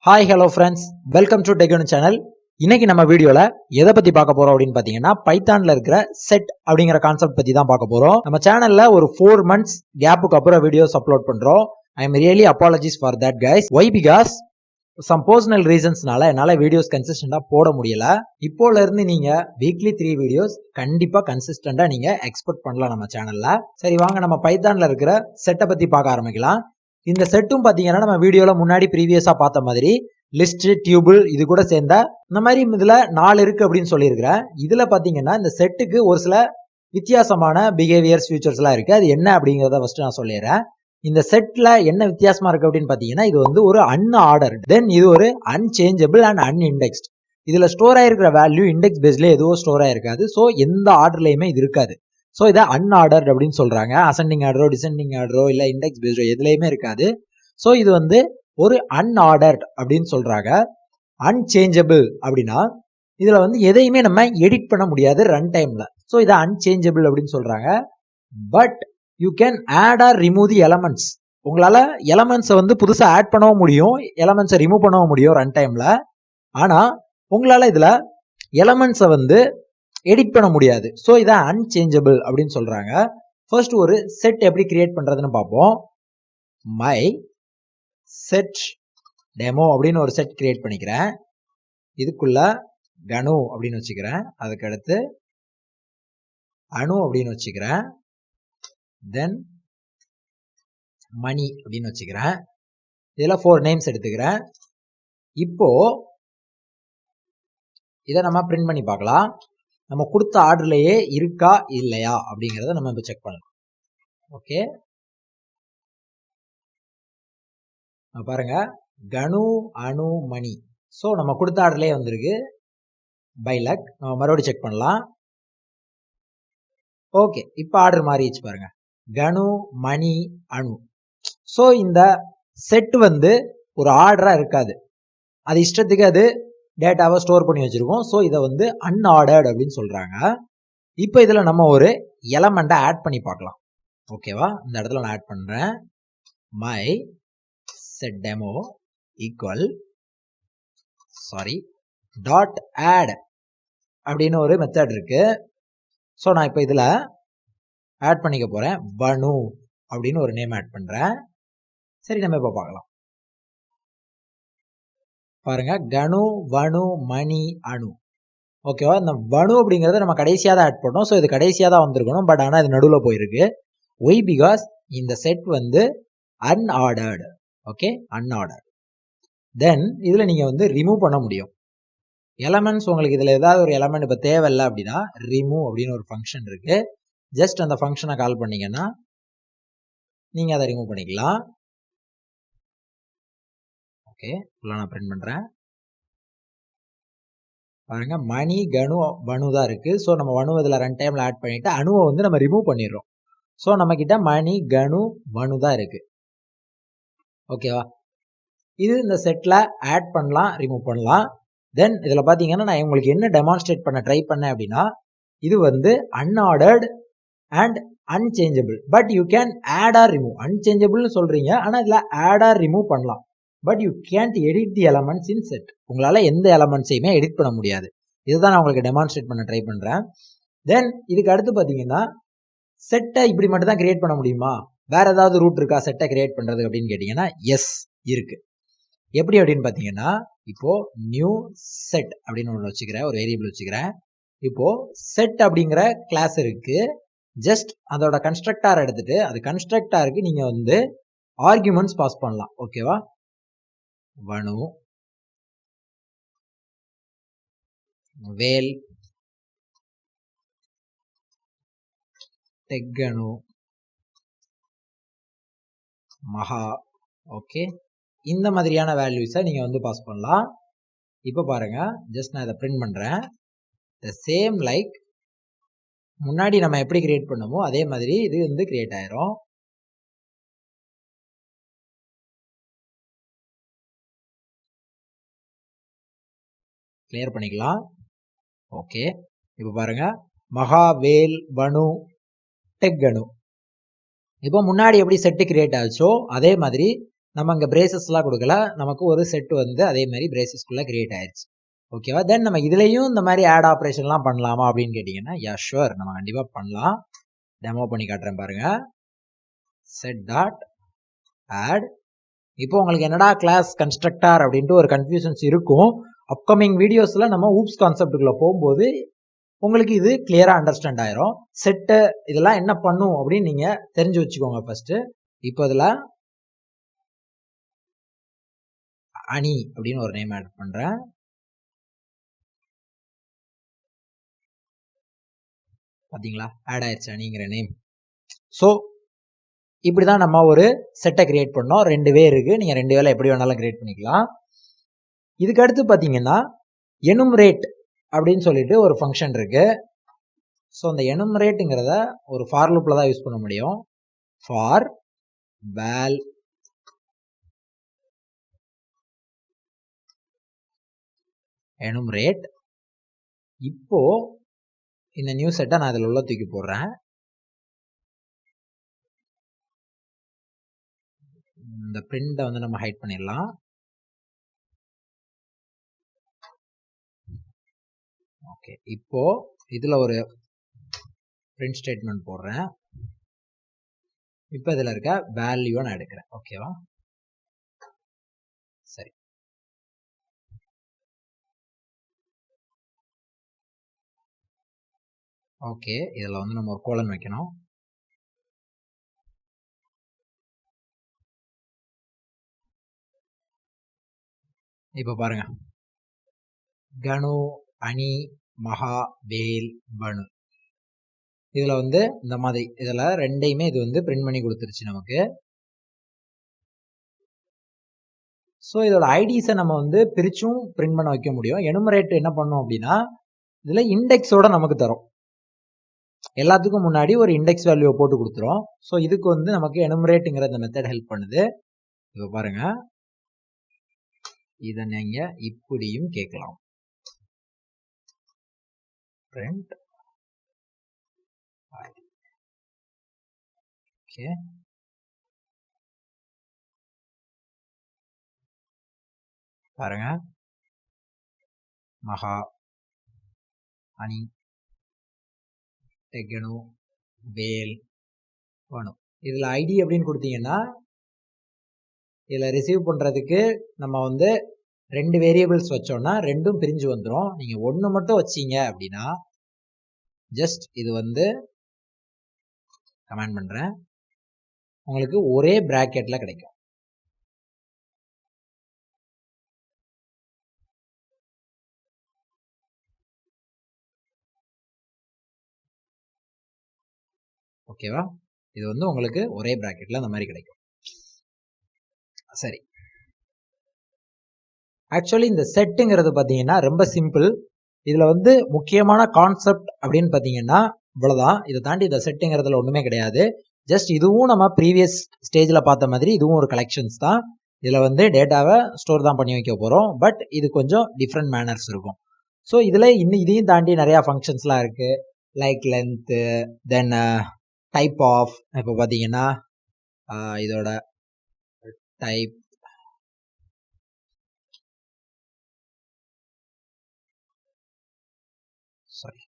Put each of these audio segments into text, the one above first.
Hi hello friends, welcome to Ganu channel. இன்னைக்கு நம்ம வீடியோல எதை பத்தி பார்க்க போறோம் அப்படின்னு பாத்தீங்கன்னா, பைத்தான்ல இருக்கிற செட் அப்படிங்கிற கான்செப்ட் பத்தி தான் பார்க்க போறோம். நம்ம சேனல்ல ஒரு 4 months கேப்புக்கு அப்புறம் வீடியோஸ் அப்லோட் பண்றோம். I am really apologise for that guys. Why because some personal ரீசன்ஸ்னால என்னால வீடியோஸ் கன்சிஸ்டண்டா போட முடியல. இப்போல இருந்து நீங்க வீக்லி 3 வீடியோஸ் கண்டிப்பா கன்சிஸ்டண்டா நீங்க எக்ஸ்பெக்ட் பண்ணலாம் நம்ம சேனல்ல. சரி வாங்க நம்ம பைத்தான்ல இருக்கிற செட்டை பத்தி பார்க்க ஆரம்பிக்கலாம். இந்த செட்டும் பாத்தீங்கன்னா நம்ம வீடியோல முன்னாடி ப்ரீவியஸா பார்த்த மாதிரி லிஸ்ட் டியூபிள் இது கூட சேர்ந்த இந்த மாதிரி இதுல 4 இருக்கு அப்படின்னு சொல்லியிருக்கிறேன். இதுல பாத்தீங்கன்னா இந்த செட்டுக்கு ஒரு சில வித்தியாசமான பிஹேவியர்ஸ் ஃபியூச்சர்ஸ் எல்லாம் இருக்கு. அது என்ன அப்படிங்கறத ஃபர்ஸ்ட் நான் சொல்லிடுறேன். இந்த செட்ல என்ன வித்தியாசமா இருக்கு அப்படின்னு பாத்தீங்கன்னா, இது வந்து ஒரு அன்ஆர்டர்ட், தென் இது ஒரு அன்சேஞ்சபிள் அண்ட் அன்இண்டெக்ஸ்ட். இதுல ஸ்டோர் ஆயிருக்கிற வேல்யூ இண்டெக்ஸ் பேஸ்ல எதுவும் ஸ்டோர் ஆயிருக்காது. சோ எந்த ஆர்டர்லயுமே இது இருக்காது. சோ இதை அன்ஆர்டர்ட் அப்படின்னு சொல்றாங்க. அசெண்டிங் ஆர்டரோ டிசெண்டிங் ஆர்டரோ இல்ல இண்டெக்ஸ் பேஸ்டோ எதுலயுமே இருக்காது. சோ இது வந்து ஒரு அன்ஆர்டர்ட் அப்படின்னு சொல்றாங்க. அன்சேஞ்சபிள் அப்படின்னா இதுல வந்து எதையுமே நம்ம எடிட் பண்ண முடியாது ரன் டைம்ல. சோ இதை அன்சேஞ்சபிள் அப்படின்னு சொல்றாங்க. But you can add or remove the elements. உங்களால எலமெண்ட்ஸை வந்து புதுசா ஆட் பண்ணவும் முடியும், எலமெண்ட்ஸை ரிமூவ் பண்ணவும் முடியும் ரன் டைம்ல. ஆனா உங்களால இதுல எலமெண்ட்ஸை வந்து எடிட் பண்ண முடியாது. ஸோ இதை அன்சேஞ்சபிள் அப்படின்னு சொல்றாங்க. ஃபர்ஸ்ட் ஒரு செட் எப்படி கிரியேட் பண்றதுன்னு பார்ப்போம். மை செட் டெமோ அப்படின்னு ஒரு செட் கிரியேட் பண்ணிக்கிறேன். இதுக்குள்ள கனு அப்படின்னு வச்சுக்கிறேன். அதுக்கு அடுத்து அணு அப்படின்னு வச்சுக்கிறேன். தென் மணி அப்படின்னு வச்சுக்கிறேன். இதுல 4 நேம்ஸ் எடுத்துக்கிறேன். இப்போ இதை நம்ம பிரிண்ட் பண்ணி பார்க்கலாம். நம்ம கொடுத்த ஆர்டர்லயே இருக்கா இல்லையா அப்படிங்கறத நம்ம இப்போ செக் பண்ணலாம். ஓகே, பாருங்க கனு அணு மணி. ஸோ நம்ம கொடுத்த ஆர்டர்லயே வந்திருக்கு பை லக். நம்ம மறுபடியும் செக் பண்ணலாம். ஓகே, இப்போ ஆர்டர் மாறிடுச்சு பாருங்க, கனு மணி அணு. ஸோ இந்த செட் வந்து ஒரு ஆர்டரா இருக்காது, அது இஷ்டத்துக்கு அது டேட்டாவை ஸ்டோர் பண்ணி வச்சிருக்கோம். ஸோ இதை வந்து அன்ஆர்டர்ட் அப்படின்னு சொல்றாங்க. இப்போ இதுல நம்ம ஒரு எலமெண்ட்டை ஆட் பண்ணி பார்க்கலாம். ஓகேவா, இந்த இடத்துல நான் ஆட் பண்றேன். My set demo equal dot add அப்படின்னு ஒரு மெத்தட் இருக்கு. ஸோ நான் இப்போ இதுல ஆட் பண்ணிக்க போறேன். வனு அப்படின்னு ஒரு நேம் ஆட் பண்றேன். சரி நம்ம இப்போ பார்க்கலாம். பாருங்க கனு வனு மணி அணு. ஓகேவா, இந்த வனு அப்படிங்கறத நம்ம கடைசியா தான் ஆட் பண்ணோம். ஸோ இது கடைசியா தான் வந்திருக்கணும். பட் ஆனால் இது நடுவில் போயிருக்கு. ஒய் பிகாஸ் இந்த செட் வந்து அன்ஆர்டர்டு. Okay, unordered. தென் இதுல நீங்க வந்து ரிமூவ் பண்ண முடியும் எலமெண்ட்ஸ். உங்களுக்கு இதுல ஏதாவது ஒரு எலமெண்ட் இப்ப தேவையில்லை அப்படின்னா ரிமூவ் அப்படின்னு ஒரு ஃபங்க்ஷன் இருக்கு. ஜஸ்ட் அந்த ஃபங்க்ஷனை கால் பண்ணீங்கன்னா நீங்க அதை ரிமூவ் பண்ணிக்கலாம். ஓகே, நான் பிரிண்ட் பண்றேன். பாருங்க மணி கனு வனு தான் இருக்கு. ஸோ நம்ம வனு இதுல ரன் டைம்ல ஆட் பண்ணிட்டு அணுவை வந்து நம்ம ரிமூவ் பண்ணிடுறோம். ஸோ நம்ம கிட்ட மணி கனு வனு தான் இருக்கு. ஓகேவா, இது இந்த செட்ல ஆட் பண்ணலாம், ரிமூவ் பண்ணலாம். தென் இதுல பாத்தீங்கன்னா நான் உங்களுக்கு என்ன டெமான்ஸ்ட்ரேட் பண்ண ட்ரை பண்ணேன் அப்படின்னா, இது வந்து unordered and unchangeable. But you can add or remove. அன்சேஞ்சபிள்னு சொல்றீங்க, ஆனா இதுல ஆட் ஆர் ரிமூவ் பண்ணலாம். But you can't edit the elements in set. உங்களால எந்த எலமெண்ட்ஸையுமே எடிட் பண்ண முடியாது. இதுதான் நான் உங்களுக்கு டெமான்ஸ்ட்ரேட் பண்ண ட்ரை பண்றேன். தென் இதுக்கு அடுத்து பாத்தீங்கன்னா, செட்டை இப்படி மட்டும் தான் கிரியேட் பண்ண முடியுமா, வேற ஏதாவது ரூட் இருக்கா செட்டை கிரியேட் பண்றது அப்படின்னு கேட்டீங்கன்னா எஸ் இருக்கு. எப்படி அப்படின்னு பாத்தீங்கன்னா, இப்போ நியூ செட் அப்படின்னு ஒன்று வச்சுக்கிறேன், ஒரு வேரியபிள் வச்சுக்கிறேன். இப்போ செட் அப்படிங்கிற கிளாஸ் இருக்கு. ஜஸ்ட் அதோட கன்ஸ்ட்ரக்டார் எடுத்துட்டு அது கன்ஸ்ட்ரக்டாருக்கு நீங்க வந்து ஆர்குமெண்ட்ஸ் பாஸ் பண்ணலாம். ஓகேவா, வனு வேல் தெக்கனு மகா. ஓகே, இந்த மாதிரியான வேல்யூஸை நீங்க வந்து பாஸ் பண்ணலாம். இப்போ பாருங்க, ஜஸ்ட் நான் இதை பிரிண்ட் பண்றேன். the same like முன்னாடி நம்ம எப்படி கிரியேட் பண்ணமோ அதே மாதிரி இது வந்து கிரியேட் ஆயிரும். கிளியர் பண்ணிக்கலாம். ஓகே, இப்போ பாருங்க மகா வேல் வனு டெக்கனு. இப்போ முன்னாடி எப்படி செட் கிரியேட் ஆச்சோ அதே மாதிரி நம்ம அங்கே பிரேசஸ்லாம் கொடுக்கல, நமக்கு ஒரு செட் வந்து அதே மாதிரி பிரேசஸ்குள்ளே கிரியேட் ஆயிடுச்சு. ஓகேவா? தென் நம்ம இதுலேயும் இந்த மாதிரி ஆட் ஆப்ரேஷன்லாம் பண்ணலாமா அப்படின்னு கேட்டிங்கன்னா, யா ஷுவர், நம்ம கண்டிப்பாக பண்ணலாம். டெமோ பண்ணி காட்டுறேன் பாருங்க. Set dot add. இப்போ உங்களுக்கு என்னடா கிளாஸ் கன்ஸ்ட்ரக்டர் அப்படின்ட்டு ஒரு கன்ஃபியூஷன்ஸ் இருக்கும். அப்கமிங் வீடியோஸில் நம்ம ஊப்ஸ் கான்செப்டுக்குள்ளே போகும்போது உங்களுக்கு இது கிளியரா அண்டர்ஸ்டாண்ட் ஆயிரும். செட்டு இதெல்லாம் என்ன பண்ணும் அப்படின்னு நீங்க தெரிஞ்சு வச்சுக்கோங்க ஃபர்ஸ்ட். இப்போ இதுல அணி அப்படின்னு ஒரு நேம் ஆட் பண்றேன். பாத்தீங்களா, ஆட் ஆயிடுச்சு அணிங்கிற நேம். ஸோ இப்படிதான் நம்ம ஒரு செட்டை கிரியேட் பண்ணோம். 2 வே இருக்கு, நீங்க 2 வேலை எப்படி வேணாலும் கிரியேட் பண்ணிக்கலாம். இதுக்கு அடுத்து பாத்தீங்கன்னா எனுமரேட் அப்படின்னு சொல்லிட்டு ஒரு ஃபங்க்ஷன் இருக்கு. ஸோ அந்த எனுமரேட்டுங்கிறத ஒரு ஃபார் லூப்ல தான் யூஸ் பண்ண முடியும். For val enumerate. இப்போ இந்த நியூ செட்டை நான் இதில் உள்ள தூக்கி போடுறேன். இந்த பிரிண்டை வந்து நம்ம ஹைட் பண்ணிடலாம். ஓகே, இப்போ இதுல ஒரு பிரிண்ட் ஸ்டேட்மெண்ட் போடுறேன். இப்போ இதுல இருக்க வேல்யூவை நான் எடுக்கிறேன். ஓகேவா? சரி, ஓகே. இதுல வந்து நம்ம ஒரு கோலன் வைக்கணும். இப்போ பாருங்க, கனு, அணி, மகா, வேல், பனு. இதுல வந்து இந்த மாதிரி இதுல ரெண்டையுமே இது வந்து பிரிண்ட் பண்ணி கொடுத்துருச்சு நமக்கு. ஸோ இதோட ஐடிஸை நம்ம வந்து பிரிச்சும் பிரிண்ட் பண்ண வைக்க முடியும். எனுமரேட் என்ன பண்ணும் அப்படின்னா இதுல இண்டெக்ஸோட நமக்கு தரும். எல்லாத்துக்கும் முன்னாடி ஒரு இண்டெக்ஸ் வேல்யூவை போட்டு கொடுத்துரும். ஸோ இதுக்கு வந்து நமக்கு எனுமரேட்டுங்கிற இந்த மெத்தட் ஹெல்ப் பண்ணுது. இப்போ பாருங்க, இதை நீங்க இப்படியும் கேட்கலாம். print ஓகே, பாருங்க, மகா, அணி, கனு, வேல், பனு. இதுல ஐடி அப்படின்னு கொடுத்தீங்கன்னா இதுல ரிசீவ் பண்றதுக்கு நம்ம வந்து 2 வேரியபிள்ஸ் வச்சோம்னா 2ம் பிரிஞ்சு வந்துடும். நீங்க 1 மட்டும் வச்சீங்க அப்படின்னா ஜஸ்ட் இது வந்து கமெண்ட் பண்றேன், உங்களுக்கு ஒரே பிராக்கெட்ல கிடைக்கும். ஓகேவா? இது வந்து உங்களுக்கு ஒரே பிராக்கெட்ல அந்த மாதிரி கிடைக்கும். சரி, ஆக்சுவலி இந்த செட்டுங்கிறது பாத்தீங்கன்னா ரொம்ப சிம்பிள். இதுல வந்து முக்கியமான கான்செப்ட் அப்படின்னு பாத்தீங்கன்னா இவ்வளவுதான். இதை தாண்டி இந்த செட்டுங்கிறதுல ஒண்ணுமே கிடையாது. ஜஸ்ட் இதுவும் நம்ம ப்ரீவியஸ் ஸ்டேஜ்ல பார்த்த மாதிரி இதுவும் ஒரு கலெக்ஷன்ஸ் தான். இதுல வந்து டேட்டாவை ஸ்டோர் தான் பண்ணி வைக்க போறோம். பட் இது கொஞ்சம் டிஃப்ரெண்ட் மேனர்ஸ் இருக்கும். ஸோ இதுல இதையும் தாண்டி நிறைய ஃபங்க்ஷன்ஸ்லாம் இருக்கு. Like length, then type of. இப்போ பாத்தீங்கன்னா இதோட டைப், சாரி,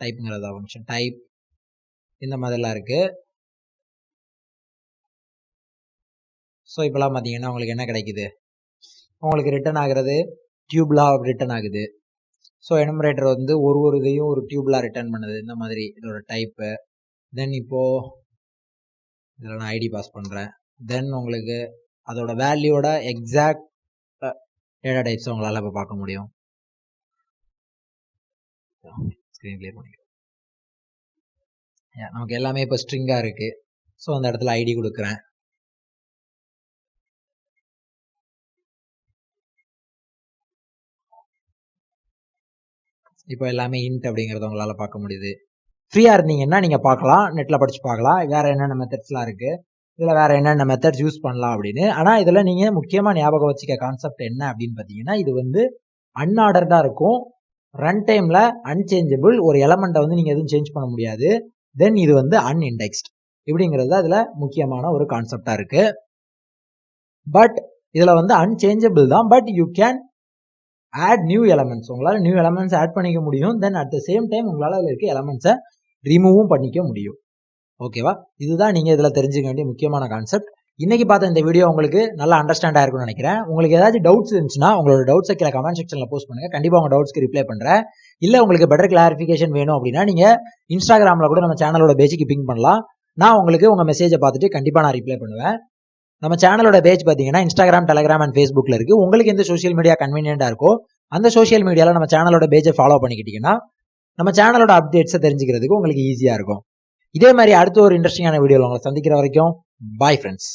டைப்ங்கிறதா ஃபங்க்ஷன், டைப், இந்த மாதிரிலாம் இருக்கு. ஸோ இப்போலாம் பார்த்தீங்கன்னா உங்களுக்கு என்ன கிடைக்குது, உங்களுக்கு ரிட்டர்ன் ஆகிறது டியூப்லாக ரிட்டர்ன் ஆகுது. ஸோ எனுமரேட்டர் வந்து ஒரு இதையும் ஒரு டியூப்லாக ரிட்டர்ன் பண்ணுது. இந்த மாதிரி இதோட டைப்பு. தென் இப்போ இதில் நான் ஐடி பாஸ் பண்ணுறேன். தென் உங்களுக்கு அதோட வேல்யூவோட எக்ஸாக்ட் டேட்டா டைப்ஸ் உங்களால் இப்போ பார்க்க முடியும். ஸ்க்ரீன் கிளியர் பண்ணிக்கலாம். நமக்கு எல்லாமே இப்போ ஸ்ட்ரிங்காக இருக்குது. ஸோ அந்த இடத்துல ஐடி கொடுக்குறேன். இப்போ எல்லாமே இன்ட் அப்படிங்கிறத உங்களால பார்க்க முடியுது. ஃப்ரீயா இருந்தீங்கன்னா நீங்க பார்க்கலாம், நெட்ல படிச்சு பார்க்கலாம் வேற என்னென்ன மெத்தட்ஸ்லாம் இருக்கு, இதுல வேற என்னென்ன மெத்தட்ஸ் யூஸ் பண்ணலாம் அப்படின்னு. ஆனா இதுல நீங்க முக்கியமா ஞாபகம் வச்சுக்க கான்செப்ட் என்ன அப்படின்னு பாத்தீங்கன்னா, இது வந்து அன்ஆர்டர்டா இருக்கும். ரன் டைம்ல அன்சேஞ்சபிள். ஒரு எலமெண்ட்டை வந்து நீங்க எதுவும் சேஞ்ச் பண்ண முடியாது. தென் இது வந்து அன்இண்டெக்ஸ்ட். இப்படிங்கிறது அதுல முக்கியமான ஒரு கான்செப்டா இருக்கு. பட் இதுல வந்து அன்சேஞ்சபிள் தான். But you can add new elements. உங்களால நியூ எலமெண்ட்ஸ் ஆட் பண்ணிக்க முடியும். Then at the same time உங்களால அதுல இருக்க எலமெண்ட்ஸை ரிமூவும் பண்ணிக்க முடியும். ஓகேவா? இதுதான் நீங்க இதுல தெரிஞ்சுக்க வேண்டிய முக்கியமான கான்செப்ட். இன்னைக்கு பார்த்த இந்த வீடியோ உங்களுக்கு நல்லா அண்டர்ஸ்டாண்ட் ஆயிருக்கும்னு நினைக்கிறேன். உங்களுக்கு ஏதாச்சும் டவுட்ஸ் இருந்துச்சுன்னா உங்களோட டவுட்ஸை கீழே கமெண்ட் செக்ஷன்ல போஸ்ட் பண்ணுங்க. கண்டிப்பா உங்க டவுட்ஸ்க்கு ரிப்ளை பண்றேன். இல்ல உங்களுக்கு பெட்டர் கிளாரிஃபிகேஷன் வேணும் அப்படின்னா நீங்க இன்ஸ்டாகிராம்ல கூட நம்ம சேனலோட பேஜுக்கு பிங் பண்ணலாம். நான் உங்களுக்கு உங்க மெசேஜை பார்த்துட்டு கண்டிப்பா நான் ரிப்ளை பண்ணுவேன். நம்ம சேனலோட பேஜ் பாத்தீங்கன்னா இன்ஸ்டாகிராம், டெலிகிராம் அண்ட் ஃபேஸ்புக்ல இருக்கு. உங்களுக்கு எந்த சோஷியல் மீடியா கன்வீனியன்டா இருக்கோ அந்த சோஷியல் மீடியால நம்ம சேனலோட பேஜை ஃபாலோ பண்ணிக்கிட்டீங்கன்னா நம்ம சேனலோட அப்டேட்ஸை தெரிஞ்சுக்கிறதுக்கு உங்களுக்கு ஈஸியா இருக்கும். இதே மாதிரி அடுத்த ஒரு இன்ட்ரெஸ்டிங்கான வீடியோல உங்களை சந்திக்கிற வரைக்கும் பாய் ஃப்ரெண்ட்ஸ்.